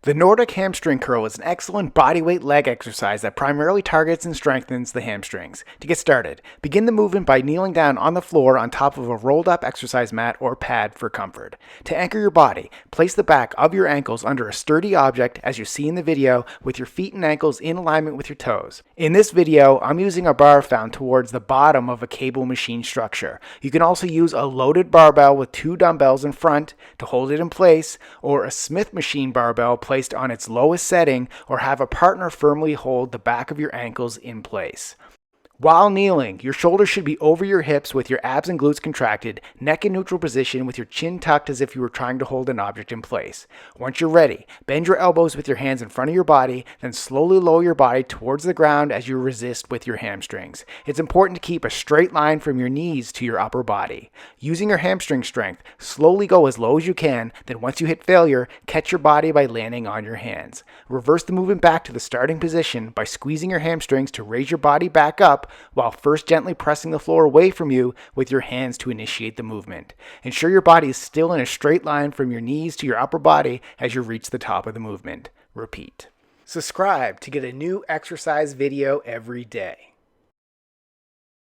The Nordic Hamstring Curl is an excellent bodyweight leg exercise that primarily targets and strengthens the hamstrings. To get started, begin the movement by kneeling down on the floor on top of a rolled up exercise mat or pad for comfort. To anchor your body, place the back of your ankles under a sturdy object as you see in the video with your feet and ankles in alignment with your toes. In this video, I'm using a bar found towards the bottom of a cable machine structure. You can also use a loaded barbell with 2 dumbbells in front to hold it in place, or a Smith machine barbell placed on its lowest setting, or have a partner firmly hold the back of your ankles in place. While kneeling, your shoulders should be over your hips with your abs and glutes contracted, neck in neutral position with your chin tucked as if you were trying to hold an object in place. Once you're ready, bend your elbows with your hands in front of your body, then slowly lower your body towards the ground as you resist with your hamstrings. It's important to keep a straight line from your knees to your upper body. Using your hamstring strength, slowly go as low as you can, then once you hit failure, catch your body by landing on your hands. Reverse the movement back to the starting position by squeezing your hamstrings to raise your body back up, while first gently pressing the floor away from you with your hands to initiate the movement. Ensure your body is still in a straight line from your knees to your upper body as you reach the top of the movement. Repeat. Subscribe to get a new exercise video every day.